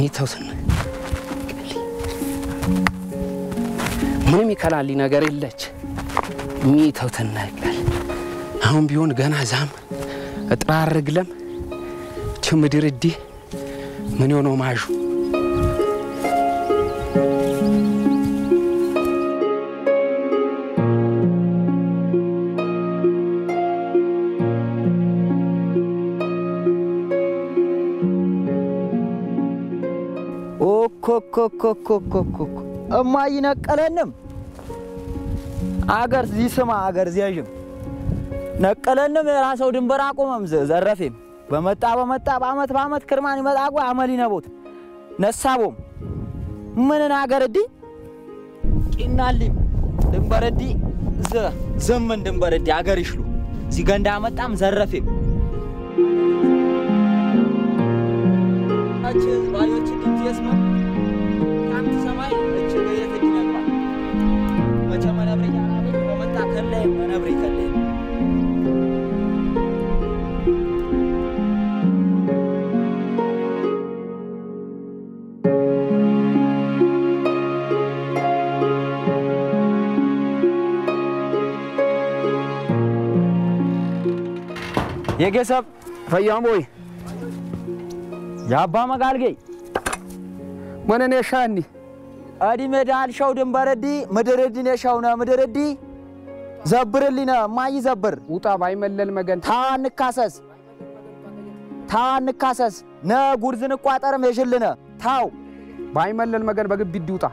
ሚተውትን ምንም ይከላል ነገር የለች ሚተውትን ነገር አሁን ቢሆን ገና ዛም እጥራርግለም ችምድርዲ ምን ሆኖ ማጁ ኮኮኮኮኮኮ እማይ ነቀለንም አገር ዚስማ አገር ዚያጅም ነቀለንም የራሰው ድንበር አቆመም ዘረፈም በመጣ በአመት ክርማን ይመጣቁ አመሊ ነቦት ነሳቦም ምንን አገርዲ ቂናልም ድንበርዲ ዘመን ድንበርዲ አገር ይሽሉ ሲገንዳ መጣም ዘረፈም አቸዝ ባዮች ዲቲኤስ ነው አንተ ሰማይ እቺ ገየት ዲነግባ መቸመና ብሬ ያራበ በመጣ ከላይ መነብሬ ከላይ የገሰብ ፈያሞይ ያባ መጋልገይ ማነን ያሻኒ አዲ ሜዳል ሻው ድንበረዲ መደረዲ ነሻውና መደረዲ ዘብርሊና ማይ ዘብር ውጣ ባይመለል መገን ታንካሰስ ነጉርዝን ቋጠርም የሽልነ ታው ባይመለል መገን በግብ ይውጣ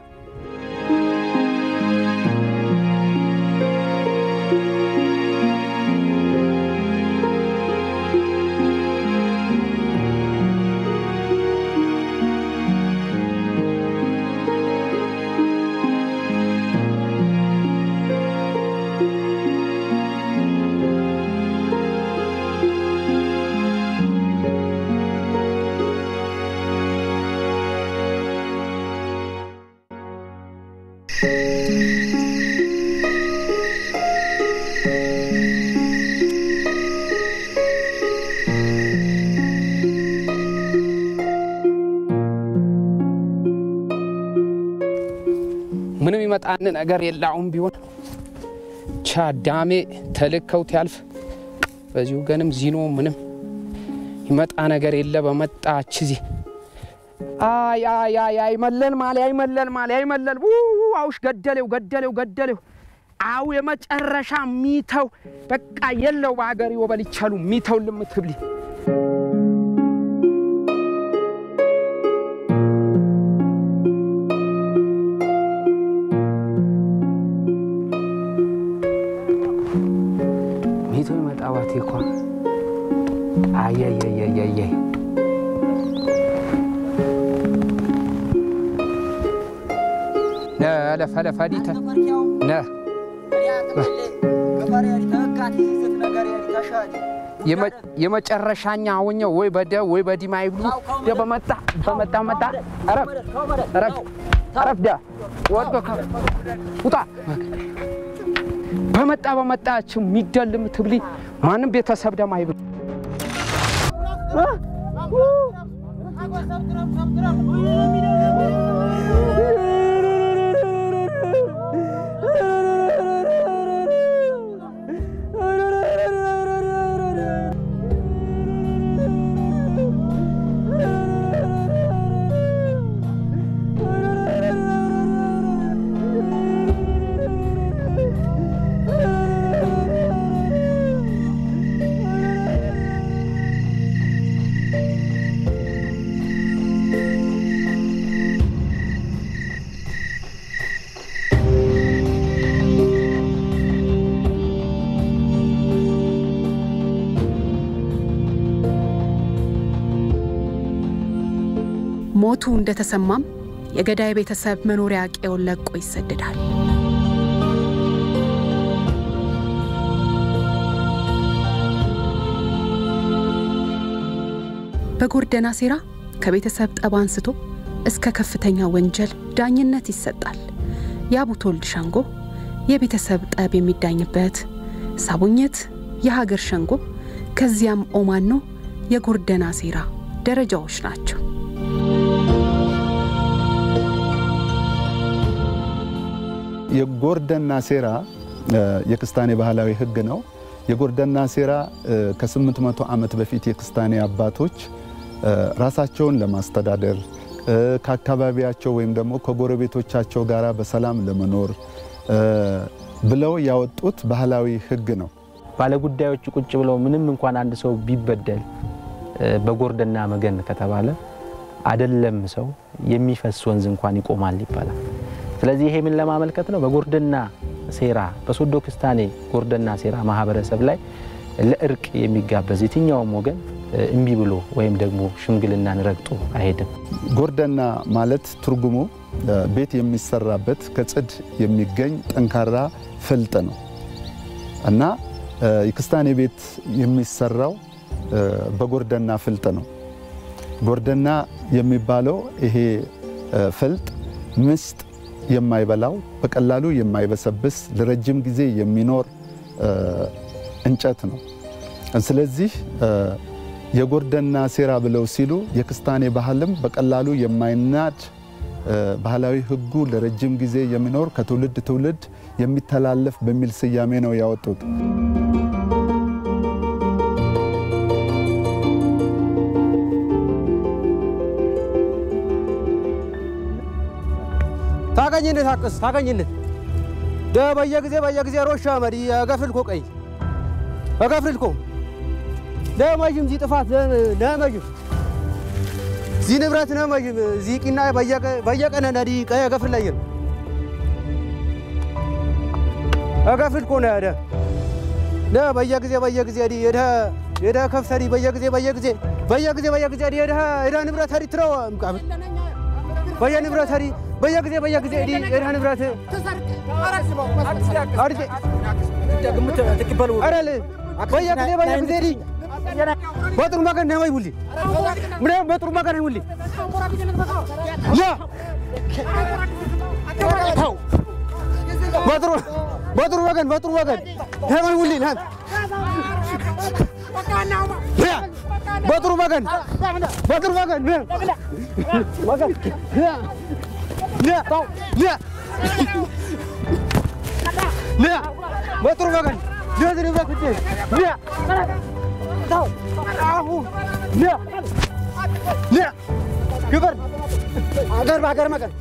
ምንም ይመጣን ነገር የላውም ቢሆን ቻዳሜ ተልከውት ያልፍ በዚሁ ገንም ዚኖ ምንም ይመጣ ነገር የለ በመጣች ዚ አይ መለል ማለ አውሽ ገደለው አው የመጨረሻ ሚተው በቃ የለው ባገር ይወበል ይቻሉ ሚተው ልምትብሊ ሚተው መጣዋት ይኳ አይ لا فلا فديته لا የመጨረሻኛ አወኛው ወይ በደ ወይ በዲማ ይብሉ በመጣ አረፍ ዳ ወጥቶ ውጣ በመጣች ሚደልም ትብሊ ማንም ቤተሰብ ደማ ይብሉ ሞቱ እንደተሰማም የገዳይ ቤተሰብ መኖሪያ ቀየውን ለቆ ይሰደዳል በጎርደና ሴራ ከቤተሰብ ጠባንስቶ እስከ ከፍተኛ ወንጀል ዳኝነት ይሰጣል ያቡቶልድ ሻንጎ የቤተሰብ ጠብ የሚዳኝበት ሳቡኝት የሀገር ሸንጎ ከዚያም ኦማኖ የጎርደና ሴራ ደረጃዎች ናቸው የጎርደና ሴራ የክስታኔ ባህላዊ ህግ ነው። የጎርደና ሴራ ከ800 ዓመት በፊት የክስታኔ አባቶች ራሳቸውን ለማስተዳደር ከአካባቢያቸው ወይም ደግሞ ከጎረቤቶቻቸው ጋራ በሰላም ለመኖር ብለው ያወጡት ባህላዊ ህግ ነው። ባለጉዳዮች ቁጭ ብለው ምንም እንኳን አንድ ሰው ቢበደል በጎርደና መገን ከተባለ አይደለም ሰው የሚፈስ ወንዝ እንኳን ይቆማል ይባላል። ስለዚህ ይሄ ምን ለማመልከት ነው? በጎርደና ሴራ በሶዶ ክስታኔ ጎርደና ሴራ ማህበረሰብ ላይ ለእርቅ የሚጋበዝ የትኛውም ወገን እምቢ ብሎ ወይም ደግሞ ሽምግልናን ረግጦ አይሄድም። ጎርደና ማለት ትርጉሙ ቤት የሚሰራበት ከጽድ የሚገኝ ጠንካራ ፍልጥ ነው እና የክስታኔ ቤት የሚሰራው በጎርደና ፍልጥ ነው። ጎርደና የሚባለው ይሄ ፍልጥ ምስጥ የማይበላው በቀላሉ የማይበሰብስ ለረጅም ጊዜ የሚኖር እንጨት ነው። ስለዚህ የጎርደና ሴራ ብለው ሲሉ የክስታኔ ባህልም በቀላሉ የማይናድ ባህላዊ ህጉ ለረጅም ጊዜ የሚኖር ከትውልድ ትውልድ የሚተላለፍ በሚል ስያሜ ነው ያወጡት። ታገኝነት በየጊዜ ሮሻ መሪ ያገፍልኮ ቀይ አገፍልኮ ለማጅም ዚ ጥፋት ለማጅም ዚ ንብረት ለማጅም ዚ ቂና በየቀነ ነዲ ቀይ አገፍል ላይ አገፍልኮ ነው ያደ በየጊዜ ዲ የዳ ከፍሰሪ በየጊዜ ዲ የዳ ንብረት ሀሪ ትረው ምቃብ በየንብረት ሀሪ በየጊዜ ዲ የዳ ንብረት አርቴ ደግምት ተቀበሉ አረለ በየጊዜ ዲ በጥሩ መገን ነው ይውሊ ምንም በጥሩ መገን ነው ይውሊ ያ በጥሩ መገን ነው ይውሊ ና በጥሩ መገን لا بطر مكان لا تدري بك لا تاو اهو لا كبر اگر مكان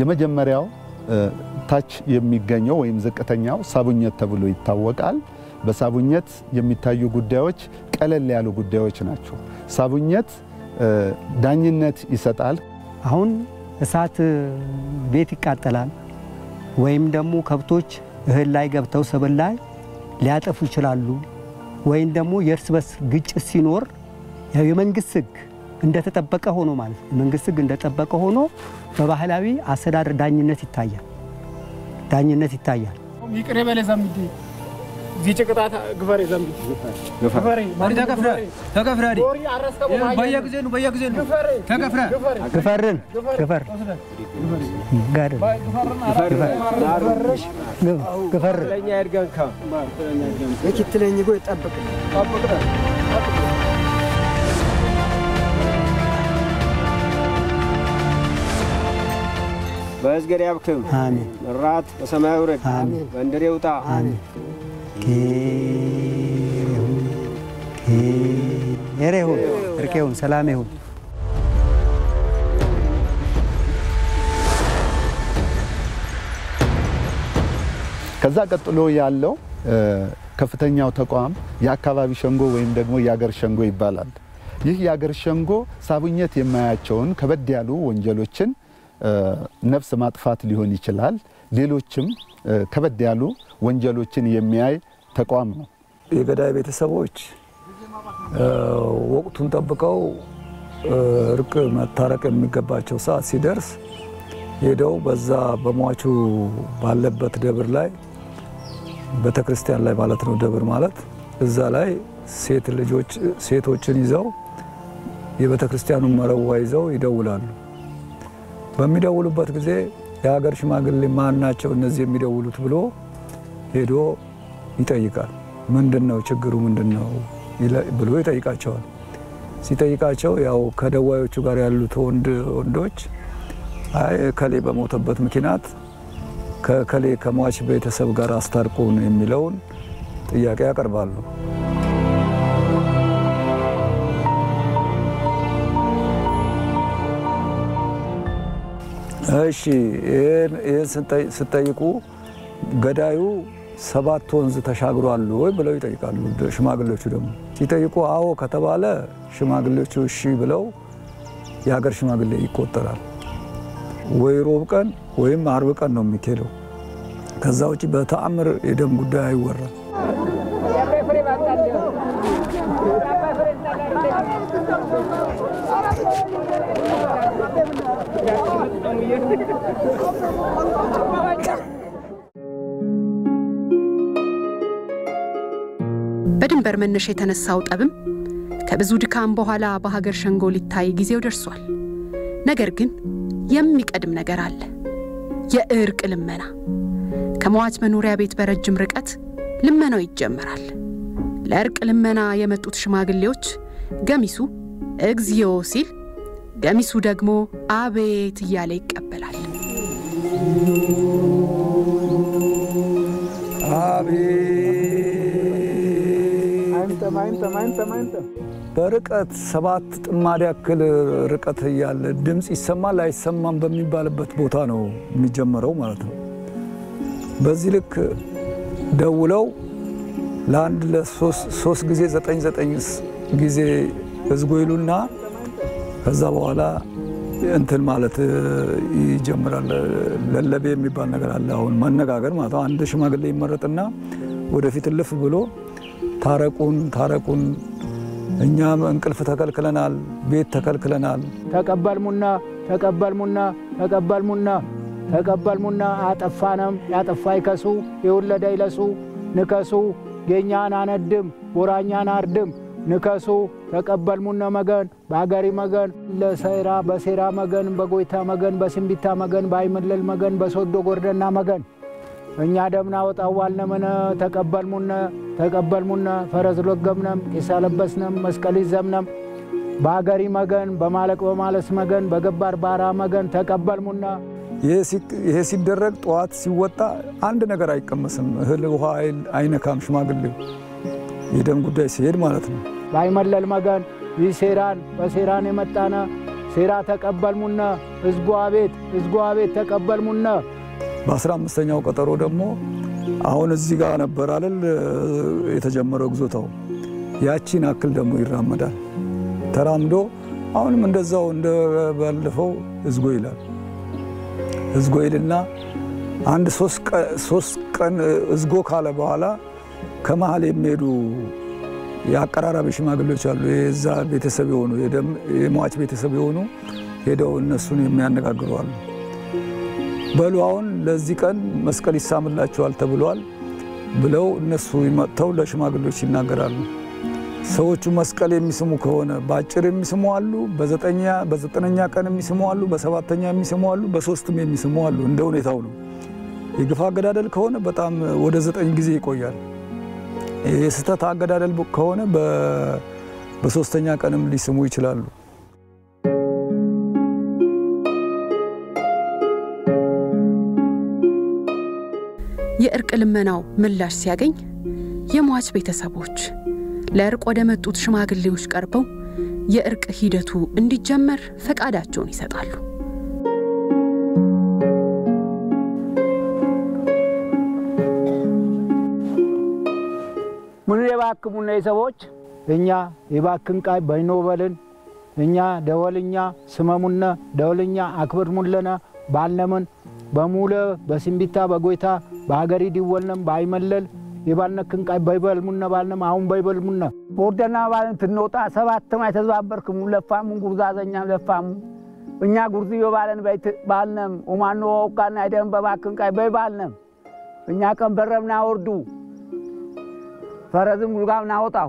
የመጀመሪያው ታች የሚገኘው ወይም ዝቅተኛው ሳቡኘት ተብሎ ይታወቃል። በሳቡኘት የሚታዩ ጉዳዮች ቀለል ያሉ ጉዳዮች ናቸው። ሳቡኘት ዳኝነት ይሰጣል። አሁን እሳት ቤት ይቃጠላል ወይም ደግሞ ከብቶች እህል ላይ ገብተው ሰብል ላይ ሊያጠፉ ይችላሉ ወይም ደግሞ የእርስ በርስ ግጭት ሲኖር የመንግስት ህግ እንደተጠበቀ ሆኖ ማለት መንግስት ህግ እንደተጠበቀ ሆኖ በባህላዊ አስተዳደር ዳኝነት ይታያል። ይቅር በለ ዘምዲ ዚጭቅጣታ ግፈሬ ዘምዲ ግፈሬ ማሪ ተከፍራዲ በየጊዜ ነው ተከፍራ ግፈር ጋር ግፈር ለኛ ያርጋንካ እኪትለኝ ጎይ ጠብቅ በዝገር ያብክም አሜን ራት በሰማይ ወረድ አሜን በእንደሬ ውጣ አሜን የሬሁን እርቄውን ሰላም ይሁን። ከዛ ቀጥሎ ያለው ከፍተኛው ተቋም የአካባቢ ሸንጎ ወይም ደግሞ የአገር ሸንጎ ይባላል። ይህ የአገር ሸንጎ ሳቡኘት የማያቸውን ከበድ ያሉ ወንጀሎችን ነፍስ ማጥፋት ሊሆን ይችላል፣ ሌሎችም ከበድ ያሉ ወንጀሎችን የሚያይ ተቋም ነው። የገዳይ ቤተሰቦች ወቅቱን ጠብቀው እርቅ መታረቅ የሚገባቸው ሰዓት ሲደርስ ሄደው በዛ በሟቹ ባለበት ደብር ላይ ቤተክርስቲያን ላይ ማለት ነው፣ ደብር ማለት እዛ ላይ ሴቶችን ይዘው የቤተክርስቲያኑን መረዋ ይዘው ይደውላሉ። በሚደውሉበት ጊዜ የሀገር ሽማግሌ ማን ናቸው እነዚህ የሚደውሉት ብሎ ሄዶ ይጠይቃል። ምንድነው ችግሩ ምንድነው ብሎ ይጠይቃቸዋል። ሲጠይቃቸው ያው ከደዋዮቹ ጋር ያሉት ወንዶች አይ ከሌ በሞተበት ምክንያት ከከሌ ከሟች ቤተሰብ ጋር አስታርቁን የሚለውን ጥያቄ ያቀርባሉ። እሺ ይሄን ስጠይቁ ገዳዩ 7 ወንዝ ተሻግሯል ወይ ብለው ይጠይቃሉ። ሽማግሌዎቹ ደግሞ ሲጠይቁ አዎ ከተባለ ሽማግሌዎቹ እሺ ብለው የሀገር ሽማግሌ ይቆጠራል። ወይ ሮብ ቀን ወይም አርብ ቀን ነው የሚኬደው። ከዛ ውጪ በተአምር የደም ጉዳይ አይወራም። በድንበር መነሽ የተነሳው ጠብም ከብዙ ድካም በኋላ በሀገር ሸንጎ ሊታይ ጊዜው ደርሷል። ነገር ግን የሚቀድም ነገር አለ። የእርቅ ልመና። ከሟች መኖሪያ ቤት በረጅም ርቀት ልመናው ይጀምራል። ለእርቅ ልመና የመጡት ሽማግሌዎች ገሚሱ እግዚኦ ሲል፣ ገሚሱ ደግሞ አቤት እያለ ይቀበላል። በርቀት 7 ጥማድ ያክል ርቀት ያለ ድምጽ ይሰማል አይሰማም በሚባልበት ቦታ ነው የሚጀምረው ማለት ነው። በዚህ ልክ ደውለው ለአንድ ለ3 ጊዜ 9 ጊዜ እዝጎይሉና ከዛ በኋላ እንትን ማለት ይጀምራል። ለለቤ የሚባል ነገር አለ። አሁን ማነጋገር ማለት አንድ ሽማግሌ ይመረጥና ወደፊት ልፍ ብሎ ታረቁን እኛም እንቅልፍ ተከልክለናል፣ ቤት ተከልክለናል። ተቀበልሙና አጠፋንም ያጠፋይ ከሱ የወለደ ይለሱ ንከሱ ገኛን አነድም ቦራኛን አርድም ንከሱ ተቀበልሙና መገን ባገሪ መገን ለሰይራ በሴራ መገን በጎይታ መገን በስምቢታ መገን ባይመለል መገን በሶዶ ጎርደና መገን እኛ ደምና ወጣዋል ነመነ ተቀበልሙና ፈረስ ለገምነም ይሳለበስነም መስቀል ይዘምነም ባገሪ መገን በማለቅ በማለስ መገን በገባር ባራ መገን ተቀበልሙና። ይሄ ሲደረግ ጧት ሲወጣ አንድ ነገር አይቀመስም፣ እህል ውሃ አይነካም። ሽማግሌው የደም ጉዳይ ሲሄድ ማለት ነው። ባይመለል መገን ይሴራን በሴራን የመጣና ሴራ ተቀበልሙና ህዝቡ አቤት ተቀበልሙና። በ15ኛው ቀጠሮ ደግሞ አሁን እዚህ ጋር ነበር አይደል የተጀመረው ግዞታው። ያቺን አክል ደግሞ ይራመዳል ተራምዶ አሁንም እንደዛው እንደባለፈው ህዝጎ ይላል። ህዝጎ ይልና አንድ 3 ቀን ህዝጎ ካለ በኋላ ከመሃል የሚሄዱ ያቀራራቢ ሽማግሌዎች አሉ። የዛ ቤተሰብ የሆኑ የሟች ቤተሰብ የሆኑ ሄደው እነሱን የሚያነጋግሩ አሉ። በሉ አሁን ለዚህ ቀን መስቀል ይሳምላችኋል ተብሏል ብለው እነሱ ይመጣው ለሽማግሌዎች ይናገራሉ። ሰዎቹ መስቀል የሚስሙ ከሆነ ባጭር የሚስሙ አሉ፣ በዘጠነኛ ቀን የሚስሙ አሉ፣ በሰባተኛ የሚስሙ አሉ፣ በሶስትም የሚስሙ አሉ። እንደ ሁኔታው ነው። የግፍ አገዳደል ከሆነ በጣም ወደ 9 ጊዜ ይቆያል። የስተት አገዳደል ከሆነ በሶስተኛ ቀንም ሊስሙ ይችላሉ። የእርቅ ልመናው ምላሽ ሲያገኝ የሟች ቤተሰቦች ለእርቅ ወደ መጡት ሽማግሌዎች ቀርበው የእርቅ ሂደቱ እንዲጀመር ፈቃዳቸውን ይሰጣሉ። ይባክሙና የሰዎች እኛ ይባክን ቃይ በይኖበልን እኛ ደወልኛ ስመሙና ደወልኛ አክብርሙለና ባልነምን በሙለ በስምቢታ በጎይታ በሀገሪ ዲወልነም ባይመለል ይባልነክን ቃይ በይበልሙና ባልነም አሁን በይበልሙና ጎርደና ባልን ትንወጣ ሰባተማ የተዘባበርክሙ ለፋሙ ጉርዛዘኛም ለፋሙ እኛ ጉርዝዮ ባለን በይት ባልነም ኡማኖ ወቃና አይደም በባክን ቃይ በይባልነም እኛ ቀን በረምና ወርዱ ፈረዝም ጉልጋምና ወጣው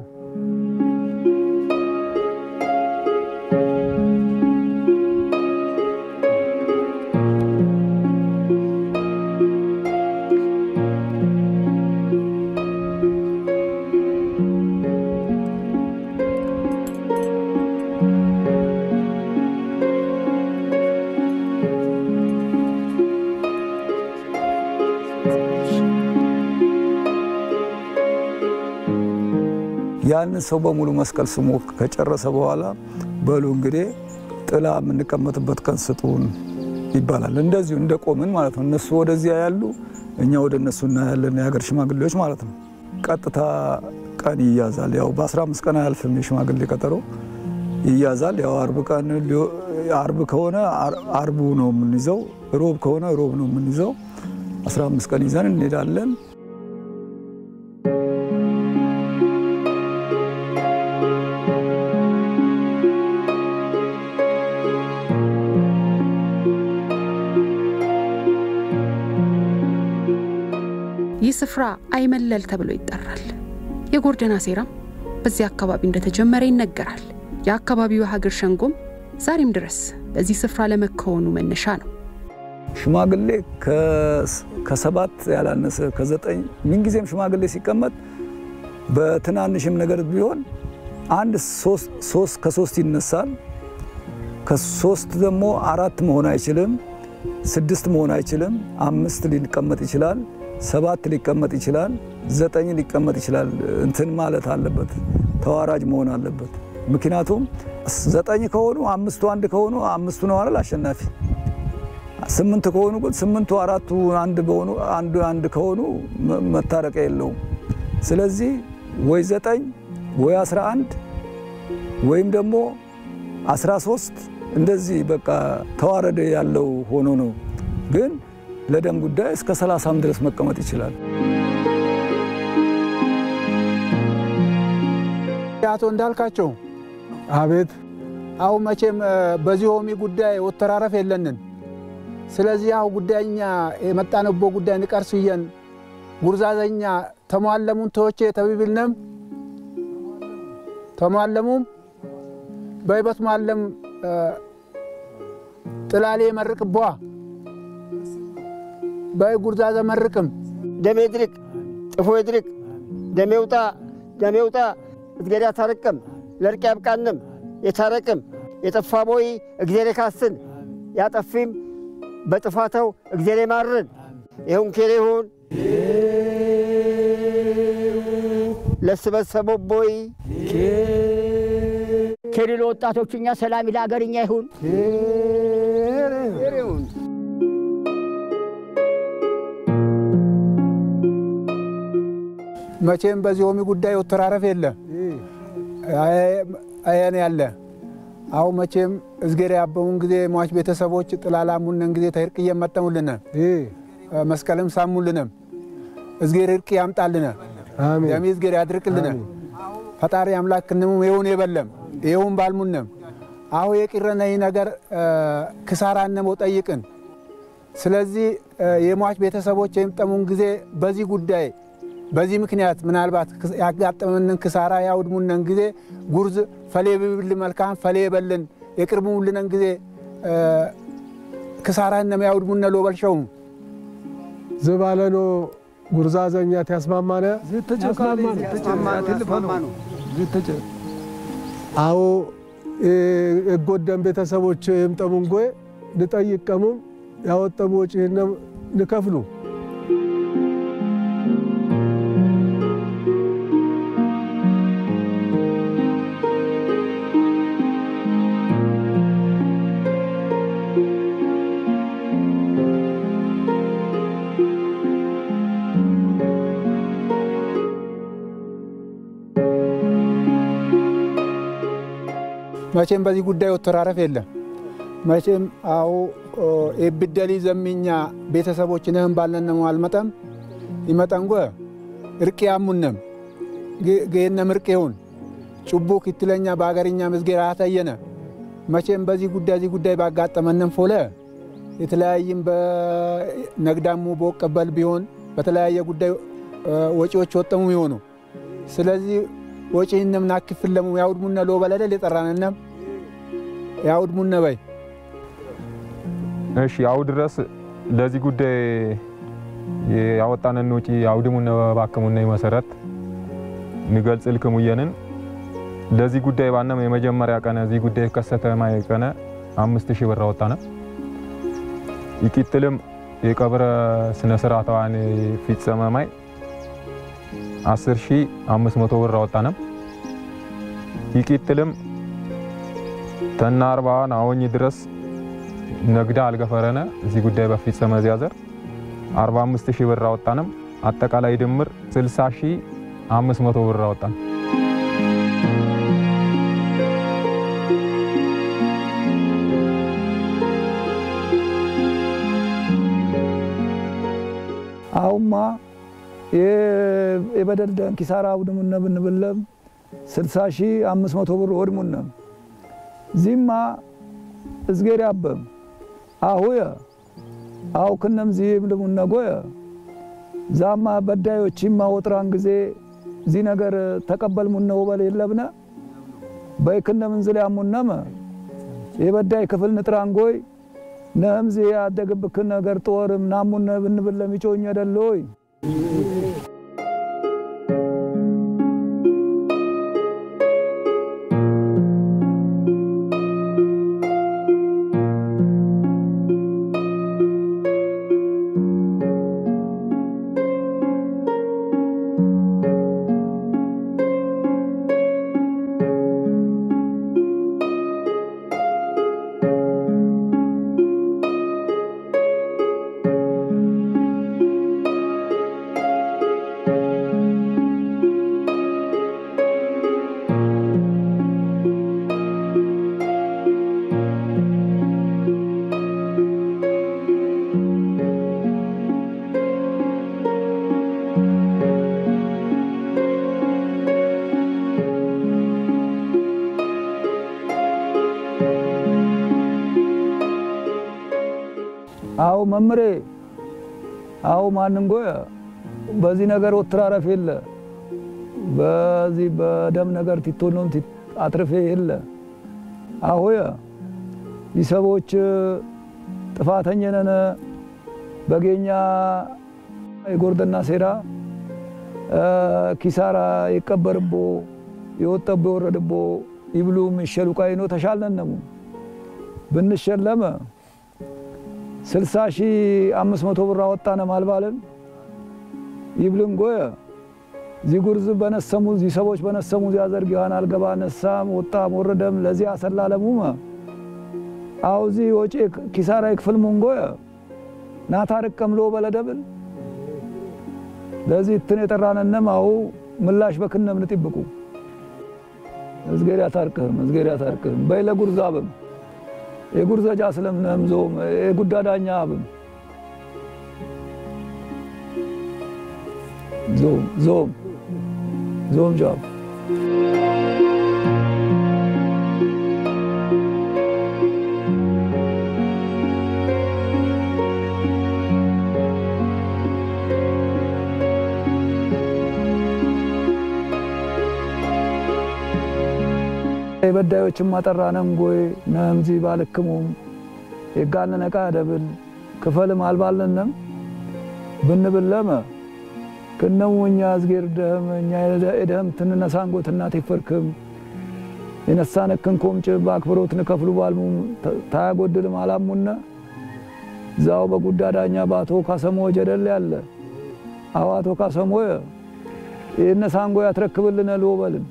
ያን ሰው በሙሉ መስቀል ስሞ ከጨረሰ በኋላ በሉ እንግዲህ ጥላ የምንቀመጥበት ቀን ስጡን ይባላል። እንደዚሁ እንደቆምን ማለት ነው። እነሱ ወደዚያ ያሉ እኛ ወደ እነሱና ያለን የሀገር ሽማግሌዎች ማለት ነው። ቀጥታ ቀን ይያዛል። ያው በ15 ቀን አያልፍም የሽማግሌ ቀጠሮ ይያዛል። ያው አርብ ከሆነ አርቡ ነው የምንይዘው፣ ሮብ ከሆነ ሮብ ነው የምንይዘው። 15 ቀን ይዘን እንሄዳለን። ይህ ስፍራ አይመለል ተብሎ ይጠራል። የጎርደና ሴራም በዚህ አካባቢ እንደተጀመረ ይነገራል። የአካባቢው ሀገር ሸንጎም ዛሬም ድረስ በዚህ ስፍራ ለመከወኑ መነሻ ነው። ሽማግሌ ከሰባት ያላነሰ ከ9 ምን ጊዜም ሽማግሌ ሲቀመጥ በትናንሽም ነገር ቢሆን አንድ 3 ይነሳል። ከ3 ደግሞ 4 መሆን አይችልም፣ 6 መሆን አይችልም፣ 5 ሊቀመጥ ይችላል፣ 7 ሊቀመጥ ይችላል፣ 9 ሊቀመጥ ይችላል። እንትን ማለት አለበት፣ ተዋራጅ መሆን አለበት። ምክንያቱም 9 ከሆኑ 5ቱ 1 ከሆኑ 5ቱ ነው አይደል አሸናፊ። 8 ከሆኑ ግን 8ቱ 4ቱ 1 በሆኑ 1 ከሆኑ መታረቅ የለውም። ስለዚህ ወይ 9 ወይ 11 ወይም ደግሞ 13 እንደዚህ በቃ ተዋረደ ያለው ሆኖ ነው። ግን ለደም ጉዳይ እስከ 30 ድረስ መቀመጥ ይችላል። አቶ እንዳልካቸው አቤት። አው መቼም በዚህ ሆሚ ጉዳይ ወተራረፍ የለንን። ስለዚህ አው ጉዳይኛ የመጣነቦ ጉዳይ ንቀርስየን ጉርዛዘኛ ተሟለሙን ተወቼ ተቢብልነም ተሟለሙም በይበት ማለም ጥላሌ መርቅቧ ባይ ጉርዛዘ መርቅም ደሜድሪክ ጥፎ ይድሪክ ደሜውጣ እዝገዳ ታረቅም ለርቅ ያብቃንም የታረቅም የጠፋ ቦይ እግዚአብሔር ካስን ያጠፊም በጥፋተው እግዚአብሔር ማረን ይሁን ከሌሁን ለስበሰቦ ቦይ ከሌሎ ወጣቶችኛ ሰላም ለሀገርኛ ይሁን መቼም በዚህ ሆሚ ጉዳይ ወተራረፍ የለ አያኔ ያለ አው መቼም እዝገሬ ያበሙን ጊዜ ሟች ቤተሰቦች ጥላላሙን ጊዜ ተርቅ እየመጠሙልን መስቀልም ሳሙልን እዝገሬ እርቅ ያምጣልን አሜን ደም እዝገሬ ያድርቅልን ፈጣሪ አምላክ ከነሙ ይሁን የበለም ይሁን ባልሙንም አው የቂረነይ ነገር ክሳራነ ሞጠይቅን ስለዚህ የሟች ቤተሰቦች የምጠሙን ጊዜ በዚህ ጉዳይ በዚህ ምክንያት ምናልባት ያጋጠመንን ክሳራ ያውድሙንን ጊዜ ጉርዝ ፈሌብል መልካም ፈሌበልን የቅርቡልን ጊዜ ክሳራን ነው ያውድሙን ሎበልሸው ዘባለኖ ጉርዛዘኛ ተስማማነ ዝተጨ አው እጎደም ቤተሰቦች የምጠሙን ጎይ ንጠይቀሙ ያወጣሙ ወጪና ንከፍሉ መቼም በዚህ ጉዳይ ወተራረፍ የለም። መቼም አው ኤብደሊ ዘሚኛ ቤተሰቦች ነህም ባለነው አልመጣም ይመጣንጎ እርቂያሙንም ገየነ ምርቄውን ጩቡ ክትለኛ በአገርኛ መስገራ አታየነ መቼም በዚህ ጉዳይ ባጋጠመንም ፎለ የተለያየም በነግዳሙ በቀበል ቢሆን በተለያየ ጉዳይ ወጪዎች ወጣሙ ይሆኑ ስለዚህ ወጪንም ናክፍለሙ ያውድሙና ሎበለደ ለጠራነና ያውድሙና ባይ እሺ ያው ድረስ ለዚህ ጉዳይ ያወጣነን ወጪ ያውድሙና ባከሙና መሰረት ንገልጽልከሙ የነን ለዚህ ጉዳይ ባነም የመጀመሪያ ቀን እዚህ ጉዳይ ከሰተ ማይቀነ 5000 ብር አወጣነ ይቂጥልም የቀብረ ስነ ስርዓታዋን ፍጽመማይ 10500 ብር አወጣነ ይቂጥልም ተናርባን አወኝ ድረስ ነግዳ አልገፈረነ እዚህ ጉዳይ በፍጽመ ዚያዘር 45000 ብር አወጣነም አጠቃላይ ድምር 60500 ብር አወጣነ አውማ የበደል ደን ኪሳራ አውድሙና ብንብለም 60500 ብር ወድሙና ዚማ እዝገሪ አበም አሁያ አው ከነም ዚም ደሙና ጎያ ዛማ በዳዮችማ ወጥራን ጊዜ ዚ ነገር ተቀበልሙና ወበል የለብና በይከነም እንዝላሙናማ የበዳይ ክፍል ንጥራን ጎይ ነምዚ ያደግብክ ነገር ጦርም ናሙና ብንብለም ይጮኝ አይደለይ አው መምሬ አው ማንን ጎያ በዚህ ነገር ወትራረፍ የለ በዚህ በደም ነገር ትቶኖን አትርፌ የለ አሁያ ይሰቦች ጥፋተኛ ነን በገኛ የጎርደና ሴራ ኪሳራ ይቀበርቦ ይወጣቦ ወረደቦ ይብሉም ይሸሉቃይኖ ተሻለነሙ ብንሸለመ 60500 ብር አወጣነ ማልባለን ይብልን ጎያ ዚጉርዝ በነሰሙ ዚሰቦች በነሰሙ ዚያዘርግ ይሆን አልገባ ነሳም ወጣም ወረደም ለዚህ አሰላለሙማ አውዚ ወጪ ኪሳራ ይክፈልሙን ጎያ ናታረቀም ሎ በለደብል ለዚህ እንትን የጠራነንም አው ምላሽ በክነም ንጥብቁ እዝገሪያ ታርቀም በይለ ጉርዛብም የጉርዘጃ ስለምንም የጉዳዳኛ አብም ዞም ጃብ በዳዮችም ማጠራነም ጎይ ነምዚ ባልክሙም የጋነነቃ ደብል ክፈልም አልባልነም ብንብለመ ከነውኛ አዝገር ደምኛ የደም ትንነሳንጎትና ተፈርክም የነሳነከን ኮምጭ ባክብሮት ነከፍሉ ባልሙ ታያጎድልም አላሙና ዛው በጉዳዳኛ ባቶ ካሰሞ ጀደል ያለ አዋቶ ካሰሞ የነሳንጎ ያትረክብልነ ሎበልን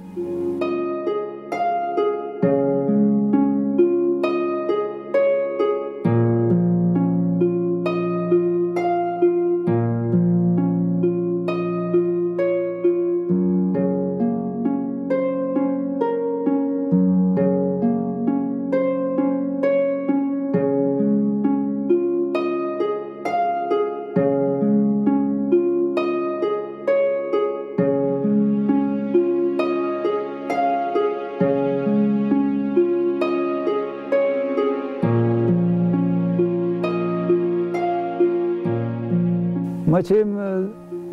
መቼም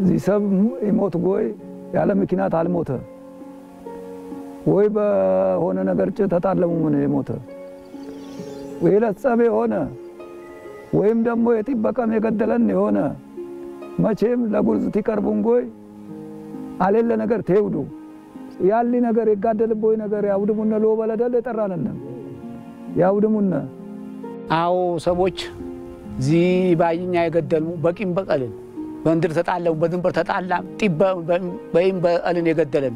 ዚሰብ ይሞት ጎይ ያለ ምክንያት አልሞተ ወይ በሆነ ነገር ተጣለሙ ምን የሞተ ወይ ለጸብ የሆነ ወይም ደግሞ የጥበቃም የገደለን የሆነ መቼም ለጉርዝ ትቀርቡን ጎይ አለለ ነገር ተይውዱ ያሊ ነገር ይጋደልቦይ ነገር ያውድሙነ ለወበለደል የጠራነን ያውድሙነ አው ሰዎች ዚ ባይኛ የገደሉ በቂም በቀልን በእንድር ተጣለው በድንበር ተጣላ ጥበ በይም በቀልን የገደለን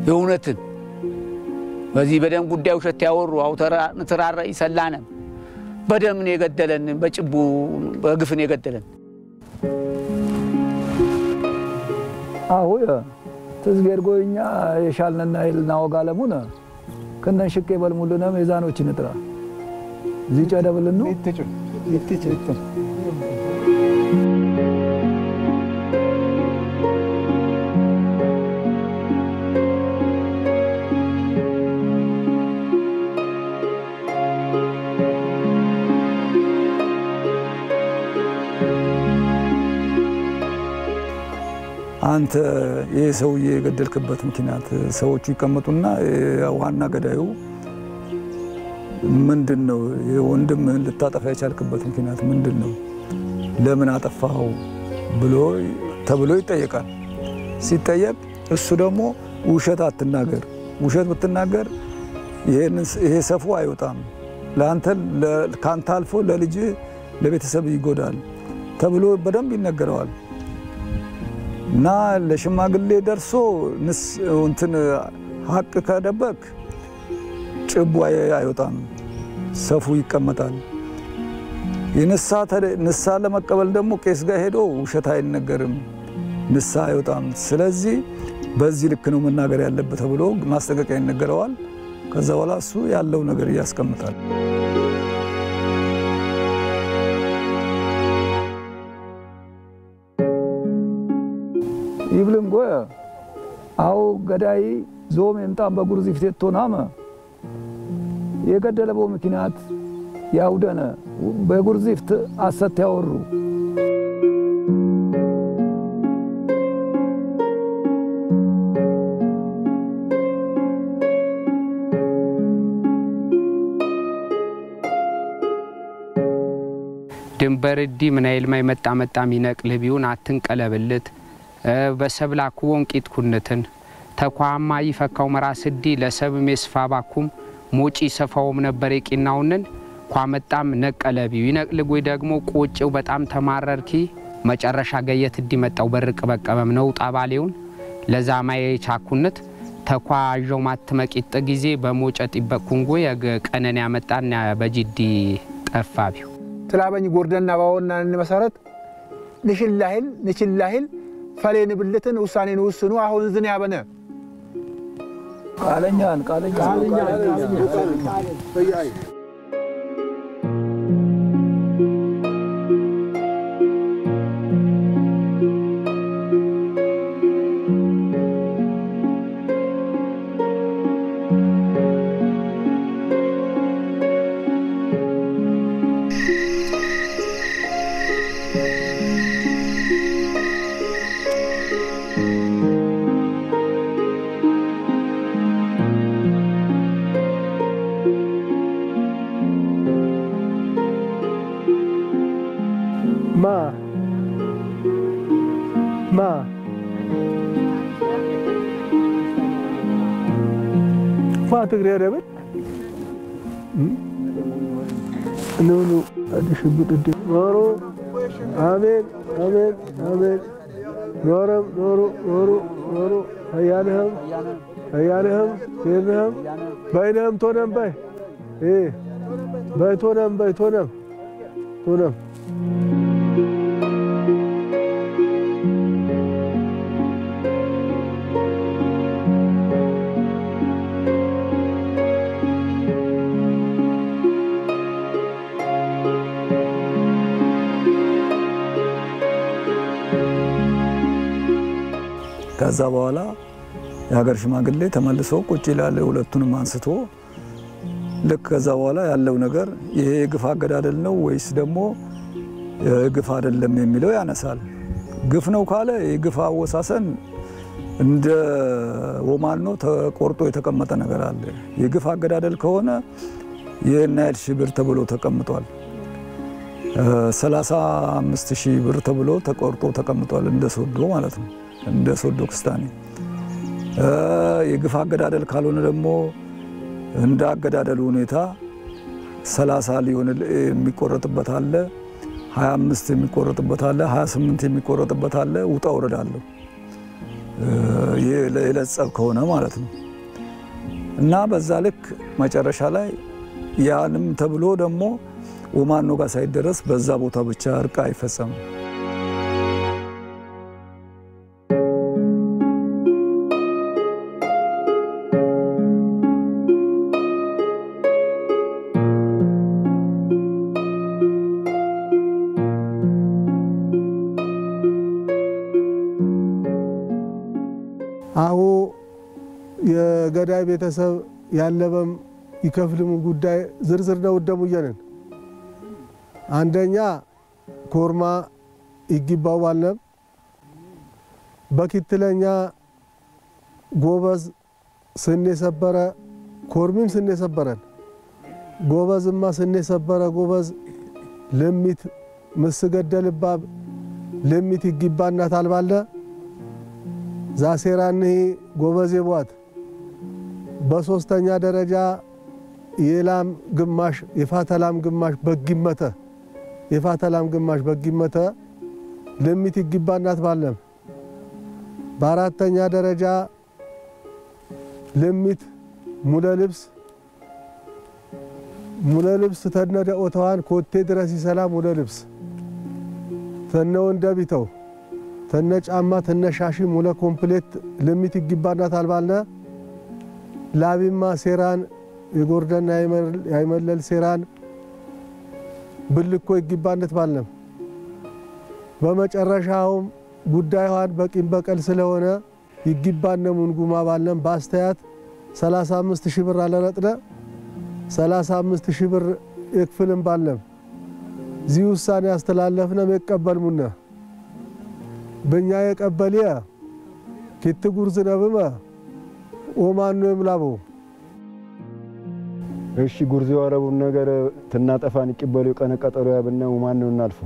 የእውነትን በዚህ በደም ጉዳይ ውሸት ያወሩ አውተራ ተራራ ይሰላነ በደም ነው የገደለን በጭቡ በግፍ ነው የገደለን አሁን ተዝገርጎኛ የሻልነና ይልና ወጋለሙና ከነ ሽቄ በልሙልና ሚዛኖች ንጥራ ዚጫ ደብልኑ ይትጭ አንተ የሰውዬ የገደልክበት ምክንያት ሰዎቹ ይቀመጡና ዋና ገዳዩ ምንድነው የወንድምህን ልታጠፋ የቻልክበት ምክንያት ምንድነው ለምን አጠፋው ብሎ ተብሎ ይጠየቃል ሲጠየቅ እሱ ደግሞ ውሸት አትናገር ውሸት ብትናገር ይሄ ሰፉ አይወጣም ለአንተ ካንተ አልፎ ለልጅ ለቤተሰብ ይጎዳል ተብሎ በደንብ ይነገረዋል ና ለሽማግሌ ደርሶ እንትን ሀቅ ከደበቅ ጭቡ አይወጣም ሰፉ ይቀመጣል ንሳ ለመቀበል ደግሞ ቄስ ጋር ሄዶ ውሸት አይነገርም ንሳ አይወጣም ስለዚህ በዚህ ልክ ነው መናገር ያለበት ተብሎ ማስጠንቀቂያ ይነገረዋል ከዛ በኋላ እሱ ያለው ነገር ያስቀምጣል ይብልም ጎያ አው ገዳይ ዞም እንጣም በጉርዝ ፍቴቶናማ የገደለበው ምክንያት ያውደነ በጉርዝ ፍት አሰት ያወሩ ድንበርዲ ምናይል ማይ መጣ ሚነቅል ቢውን አትንቀለብልት በሰብላ ኩወንቂት ኩነትን ተቋማ ይፈካው መራስዲ ለሰብ መስፋባኩም ሞጪ ሰፋውም ነበር የቂናውንን ቋመጣም ነቀለቢው ይነቅልጉይ ደግሞ ቆጭው በጣም ተማረርኪ መጨረሻ ገየት እንዲመጣው በርቅ በቀበም ነው ጣባሌውን ለዛማይ ቻኩነት ተቋአጆው ማትመቂጥ ጊዜ በሞጨት ይበኩንጎ የቀነን ያመጣና በጅዲ ጠፋቢው ትላበኝ ጎርደና ባውና መሰረት ንሽላህል ፈሌን ብልትን ውሳኔን ወስኑ አሁን ዝን ያበነ ቃለኛን በያይ ما ما تقري ربط نونو ادشبط الدين نورو آمين آمين آمين نورو هيانهم سيرنهم بينهم تونم باي ايه باي تونم ከዛ በኋላ የሀገር ሽማግሌ ተመልሶ ቁጭ ይላል ሁለቱንም አንስቶ ልክ ከዛ በኋላ ያለው ነገር ይሄ ግፍ አገዳደል ነው ወይስ ደግሞ ግፍ አይደለም የሚለው ያነሳል። ግፍ ነው ካለ የግፍ አወሳሰን እንደ ወማኖ ተቆርጦ የተቀመጠ ነገር አለ። የግፍ አገዳደል ከሆነ የናይል ሽብር ተብሎ ተቀምጧል። 35,000 ብር ተብሎ ተቆርጦ ተቀምጧል። እንደ ሶዶ ማለት ነው፣ እንደ ሶዶ ክስታኔ። የግፍ አገዳደል ካልሆነ ደግሞ እንደ አገዳደሉ ሁኔታ 30 ሊሆን የሚቆረጥበት አለ፣ 25 የሚቆረጥበት አለ፣ 28 የሚቆረጥበት አለ። ውጣ ውረድ አለው የለጸብ ከሆነ ማለት ነው። እና በዛ ልክ መጨረሻ ላይ ያንም ተብሎ ደግሞ ወማኖ ጋር ሳይደረስ በዛ ቦታ ብቻ እርቅ አይፈጸምም። አሁ የገዳይ ቤተሰብ ያለበም ይከፍልም ጉዳይ ዝርዝር ነው ደሙየነን አንደኛ ኮርማ ይግባው ባለም በኪትለኛ ጎበዝ ስኔ ሰበረ ኮርሚም ስኔ ሰበረን ጎበዝማ ስኔ ሰበረ ጎበዝ ለሚት መስገደልባብ ለሚት ይግባና ታልባለ ዛሴራኒ ጎበዝ ይቧት በሶስተኛ ደረጃ የላም ግማሽ የፋተላም ግማሽ በግመተ የፋተላም ግማሽ በግመተ ለሚት ይግባናት ባለም በአራተኛ ደረጃ ለሚት ሙለ ልብስ ተነደ ኦታዋን ኮቴ ድረስ ይሰላም ሙለ ልብስ ተነው እንደቢተው ተነጫማ ተነሻሺ ሙለ ኮምፕሌት ለሚት ይግባናት አልባለ ላቢማ ሴራን የጎርደና ያይመለል ሴራን ብልኮ ይግባነት ባለም በመጨረሻው ጉዳዩን በቂም በቀል ስለሆነ ይግባነሙን ጉማ ባለም ባስተያት 35,000 ብር አለረጥደ 35,000 ብር ይክፍልም ባለም ዚህ ውሳኔ አስተላለፍነ መቀበልሙና በእኛ የቀበልያ ክትጉርዝ ነብመ ኦማኖ ይምላቦ እሺ ጉርዝ ያረቡን ነገር ተናጠፋን ይቀበሉ ቀነቀጠሩ ያብና ኦማኖ እናልፉ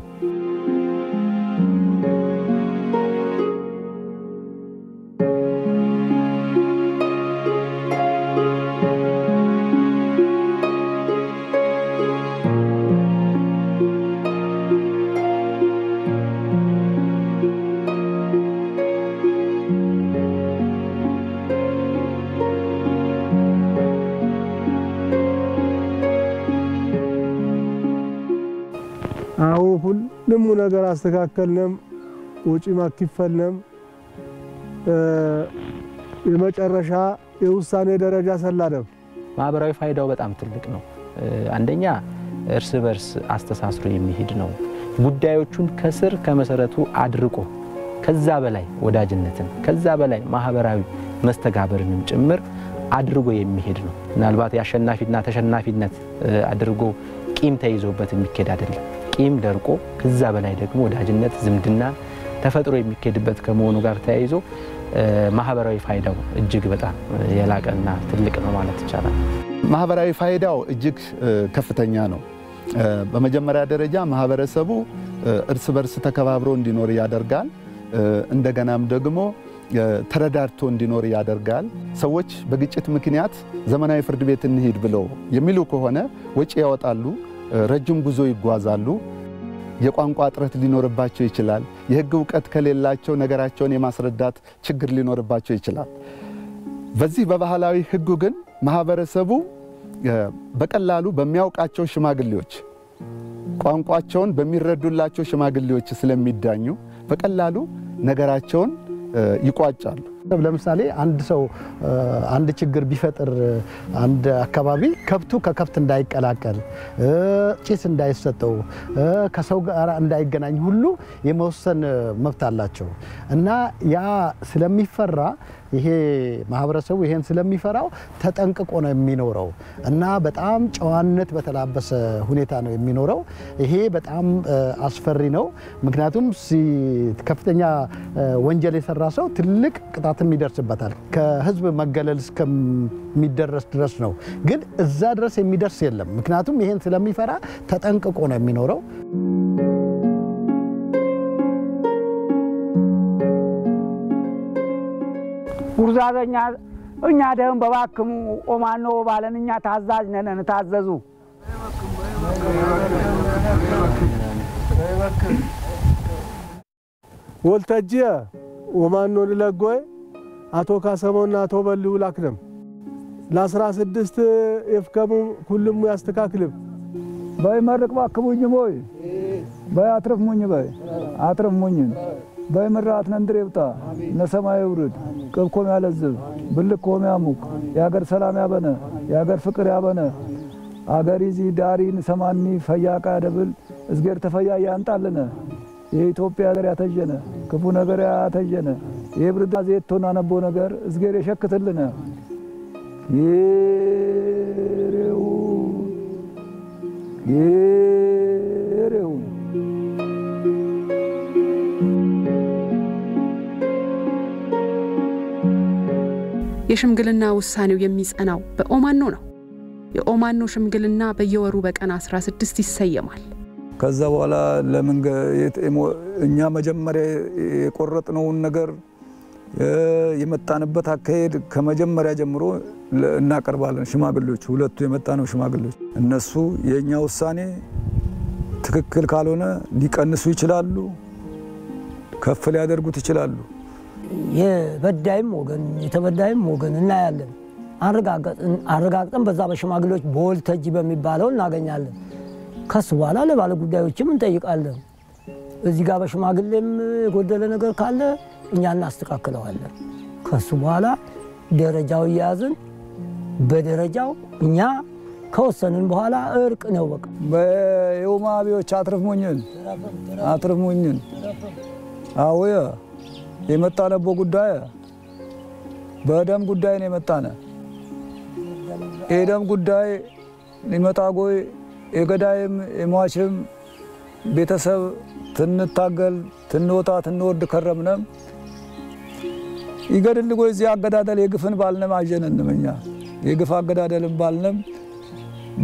ሁሉም ነገር አስተካከልንም ወጪ ማክፈልንም የመጨረሻ የውሳኔ ደረጃ ሰላደም ማህበራዊ ፋይዳው በጣም ትልቅ ነው። አንደኛ እርስ በርስ አስተሳስሮ የሚሄድ ነው። ጉዳዮቹን ከስር ከመሰረቱ አድርቆ ከዛ በላይ ወዳጅነትን ከዛ በላይ ማህበራዊ መስተጋብርንም ጭምር አድርጎ የሚሄድ ነው። ምናልባት ያሸናፊና ተሸናፊነት አድርጎ ቂም ተይዞበት የሚከድ አይደለም። ቂም ደርቆ ከዛ በላይ ደግሞ ወዳጅነት ዝምድና ተፈጥሮ የሚከድበት ከመሆኑ ጋር ተያይዞ ማህበራዊ ፋይዳው እጅግ በጣም የላቀና ትልቅ ነው ማለት ይቻላል። ማህበራዊ ፋይዳው እጅግ ከፍተኛ ነው። በመጀመሪያ ደረጃ ማህበረሰቡ እርስ በርስ ተከባብሮ እንዲኖር ያደርጋል። እንደገናም ደግሞ ተረዳድቶ እንዲኖር ያደርጋል። ሰዎች በግጭት ምክንያት ዘመናዊ ፍርድ ቤት እንሂድ ብለው የሚሉ ከሆነ ወጪ ያወጣሉ፣ ረጅም ጉዞ ይጓዛሉ። የቋንቋ እጥረት ሊኖርባቸው ይችላል። የህግ ዕውቀት ከሌላቸው ነገራቸውን የማስረዳት ችግር ሊኖርባቸው ይችላል። በዚህ በባህላዊ ህጉ ግን ማህበረሰቡ በቀላሉ በሚያውቃቸው ሽማግሌዎች ቋንቋቸውን በሚረዱላቸው ሽማግሌዎች ስለሚዳኙ በቀላሉ ነገራቸውን ይቋጫሉ። ለምሳሌ አንድ ሰው አንድ ችግር ቢፈጥር አንድ አካባቢ ከብቱ ከከብት እንዳይቀላቀል ጭስ እንዳይሰጠው ከሰው ጋር እንዳይገናኝ ሁሉ የመወሰን መብት አላቸው እና ያ ስለሚፈራ ይሄ ማህበረሰቡ ይሄን ስለሚፈራው ተጠንቅቆ ነው የሚኖረው እና በጣም ጨዋነት በተላበሰ ሁኔታ ነው የሚኖረው ይሄ በጣም አስፈሪ ነው ምክንያቱም ከፍተኛ ወንጀል የሰራ ሰው ትልቅ ቅጣትም ይደርስበታል ከህዝብ መገለል እስከሚደርስ ድረስ ነው ግን እዛ ድረስ የሚደርስ የለም ምክንያቱም ይሄን ስለሚፈራ ተጠንቅቆ ነው የሚኖረው ጉርዛዘኛ እኛ ደም በባክሙ ኦማኖ ባለንኛ ታዛዥ ነን ታዘዙ ወልተጂያ ኦማኖ ለጎይ አቶ ካሰሞና አቶ በልሁ ላክለም ለ16 ይፍከሙ ሁሉም ያስተካክልም በመርቅ ባክሙኝ ሞይ በአትረፍሙኝ በይ አትረፍሙኝ በመራት ነንድሬብታ ነሰማይ ውርድ ቅብኮም ያለዝብ ብልኮም ያሙቅ ያገር ሰላም ያበነ ያገር ፍቅር ያበነ አገሪዚ ዳሪን ሰማኒ ፈያቃ ደብል እስገር ተፈያ ያንጣለነ የኢትዮጵያ ሀገር ያተጀነ ክፉ ነገር ያተጀነ የብርዳ ዘይቶና ነቦ ነገር እስገር የሸክትልነ ይሬው የሽምግልና ውሳኔው የሚጸናው በኦማኖ ነው የኦማኖ ሽምግልና በየወሩ በቀን 16 ይሰየማል ከዛ በኋላ ለምን እኛ መጀመሪያ የቆረጥነውን ነገር የመጣንበት አካሄድ ከመጀመሪያ ጀምሮ እናቀርባለን ሽማግሌዎች ሁለቱ የመጣነው ሽማግሌዎች እነሱ የኛ ውሳኔ ትክክል ካልሆነ ሊቀንሱ ይችላሉ ከፍ ሊያደርጉት ይችላሉ የበዳይም ወገን የተበዳይም ወገን እናያለን አረጋግጠን በዛ በሽማግሌዎች ቦልተጂ በሚባለው እናገኛለን ከሱ በኋላ ለባለ ጉዳዮችም እንጠይቃለን እዚህ ጋር በሽማግሌም የጎደለ ነገር ካለ እኛ እናስተካክለዋለን ከሱ በኋላ ደረጃው ያዝን በደረጃው እኛ ከወሰንን በኋላ እርቅ ነው በቃ በየውማቢዎች አትርፍሙኝን አውያ የመጣነቦ ጉዳይ በደም ጉዳይ ነው የመጣነ የደም ጉዳይ ሊመጣጎይ የገዳይም የሟችም ቤተሰብ ትንታገል ትንወጣ ትንወድ ከረምነም ይገድልጎይ እዚህ አገዳደል የግፍን ባልነም አጀነንምኛ የግፍ አገዳደልም ባልነም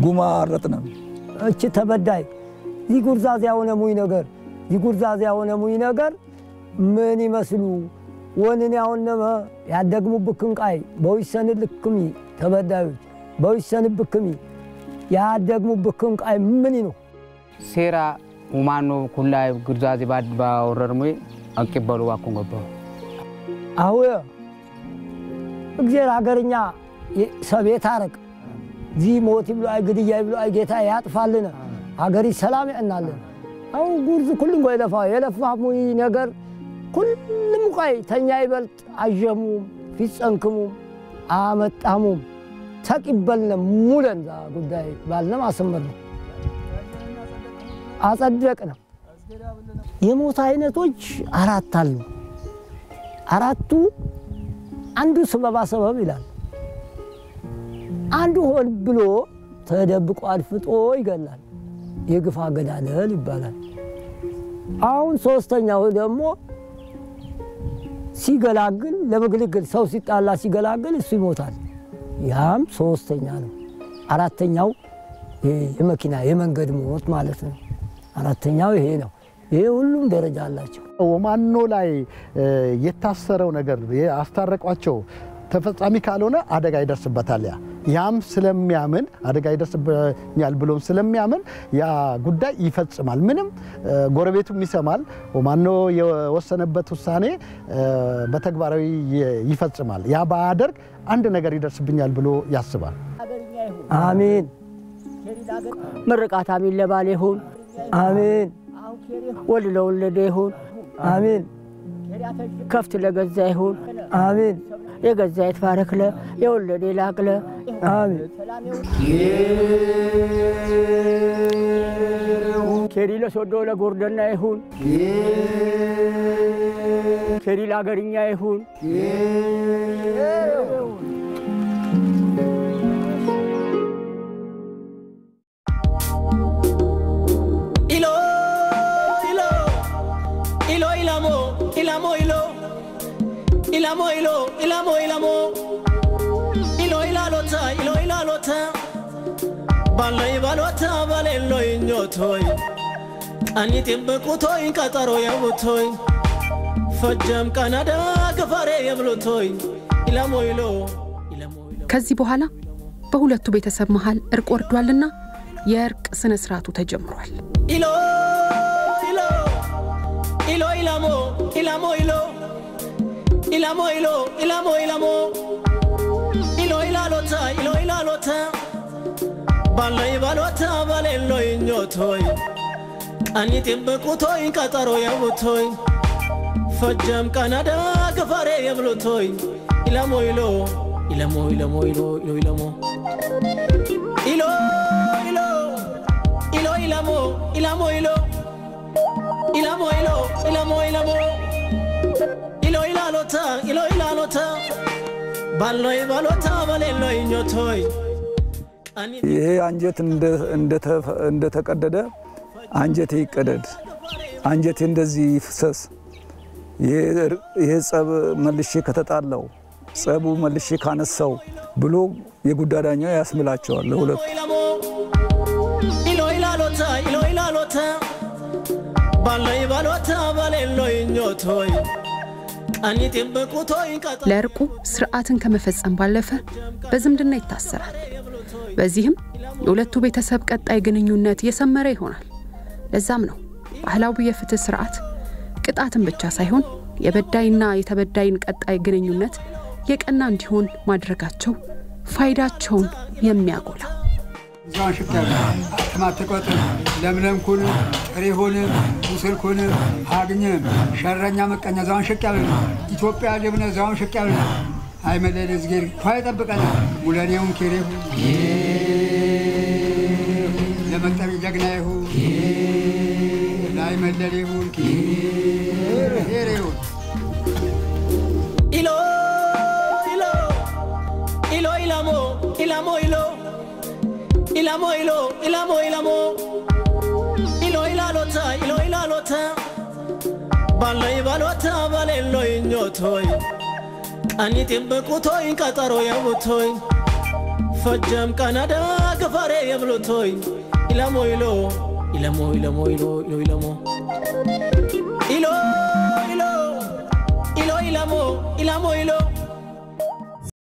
ጉማ አረጥነም እቺ ተበዳይ ይጉርዛዝ ያሆነ ሙይ ነገር ምን ይመስሉ ወንን ያውነመ ያደግሙ ብክንቃይ በውሰን ልክሚ ተበዳዮች በውሰን ብክሚ ያደግሙ ብክንቃይ ምን ነው ሴራ ኡማኖ ኩላይ ጉርዛዚ ባወረርሙ አቀበሉ ባኩን ገባው አሁን እግዚአብሔር ሀገርኛ ሰቤት አረቅ ዚ ሞት ይብሉ አይ ግድያ ይብሉ አይ ጌታ ያጥፋልና ሀገሪ ሰላም ያናለን አው ጉርዝ ኩሉም የለፋሙ ነገር ኩሉም ቆይ ተኛ ይበልጥ አጀሙ ፊጸንክሙ አመጣሙ ተቀበልነ ሙለንዛ ጉዳይ ባልነም አሰመረ አጸደቅነ የሞት አይነቶች አራት አሉ አራቱ አንዱ ሰበብ ይላል አንዱ ሆን ብሎ ተደብቆ አልፍጦ ይገላል የግፋ ገዳደል ይባላል አሁን ሶስተኛው ደግሞ ሲገላግል ለመግልግል ሰው ሲጣላ ሲገላግል እሱ ይሞታል ያም ሶስተኛ ነው አራተኛው የመኪና የመንገድ ሞት ማለት ነው አራተኛው ይሄ ነው ይሄ ሁሉም ደረጃ አላቸው ኦማኖ ላይ የታሰረው ነገር ያስታረቋቸው ተፈጻሚ ካልሆነ አደጋ ይደርስበታል ያም ስለሚያምን አደጋ ይደርስብኛል ብሎም ስለሚያምን ያ ጉዳይ ይፈጽማል ምንም ጎረቤቱም ይሰማል ኦማኖ የወሰነበት ውሳኔ በተግባራዊ ይፈጽማል ያ ባያደርግ አንድ ነገር ይደርስብኛል ብሎ ያስባል አሜን ምርቃት አሜን ለባል ይሁን አሜን ወልደ ይሁን አሜን ከፍት ለገዛ ይሁን አሜን የገዛ ይትባረክለ የወለደ ይላቅለ አሜን ኬሪ ለሶዶ ለጎርደና ይሁን ኬሪ ለአገርኛ ይሁን ilalota balay balota balelloy nyotoy anitim bekutoy qataro yabutoy ፈጀም ካናዳ ገፋሬ የብሎቶይ ኢላሞይሎ ከዚህ በኋላ በሁለቱ ቤተሰብ መሃል እርቅ ወርዷልና የእርቅ ስነ ስርዓቱ ተጀምሯል ኢሎ ኢሎ ኢሎ ኢላሞ ኢላሞ ኢሎ ኢላሞ ኢሎ ኢላሞ ኢላሞ ኢሎ ኢላሎታ ኢሎ ኢላሎታ ባላይ ባሎታ ባሌሎይ ኞቶይ አኒቲም በቁቶይ ቀጠሮ ያቡቶይ ፈጀም ካናዳ ገፋሬ የብሎቶይ ኢላሞ ኢሎ ኢላሞ ኢላሞ ኢሎ ኢሎ ኢላሞ ኢሎ ኢሎ ኢሎ ኢላሞ ኢላሞ ኢሎ ኢላሞ ኢሎ ኢላሞ ኢላሞ ኢሎ ኢላሎታ ኢሎ ኢላሎታ ባሎይ ባሎታ ባሌሎይ ኞቶይ ይሄ አንጀት እንደተቀደደ አንጀቴ ይቀደድ አንጀቴ እንደዚህ ይፍሰስ ይሄ ጸብ መልሼ ከተጣላው ጸቡ መልሼ ካነሳው ብሎ የጉዳዳኛ ያስምላቸዋል ለሁለቱ ኢሎ ኢላሎታ ኢሎ ኢላሎታ ባላይ ባሎታ ባሌሎይ ኞቶይ አኒቲም በቁቶይ ቀጠ ለእርቁ ስርዓትን ከመፈጸም ባለፈ በዝምድና ይታሰራል በዚህም የሁለቱ ቤተሰብ ቀጣይ ግንኙነት የሰመረ ይሆናል ለዛም ነው ባህላዊ የፍትህ ስርዓት ቅጣትን ብቻ ሳይሆን የበዳይና የተበዳይን ቀጣይ ግንኙነት የቀና እንዲሆን ማድረጋቸው ፋይዳቸውን የሚያጎላ ዛን ሽካለ ተማተቆጥ ለምለምኩን ጥሪሁን ሙስልኩን አግኘ ሸረኛ መቀኛ ዛን ሽካለ ኢትዮጵያ ለብነ ዛን ሽካለ አይመለለ ዝገር ፋይጠብቀና ሙለኔውን ኬሬሁ ለመጠሪ ጀግናይሁ ላይ መለሌሁን ኬሬሁ ኢሎ ኢሎ ኢሎ ኢላሞ ኢላሞ ኢሎ ኢላሞ ኢሎ ኢላሞ ኢላሞ ኢሎ ኢላሎታ ኢሎ ኢላሎታ ባላይ ባሎታ ባሌሎይ ኞቶይ አኒቲም በቁቶይ ቀጠሮ ያቡቶይ ፈጀም ካናዳ ገፋሬ የብሎቶይ ኢላሞ ኢሎ ኢላሞ ኢላሞ ኢሎ ኢሎ ኢላሞ ኢሎ ኢሎ ኢሎ ኢላሞ ኢላሞ ኢሎ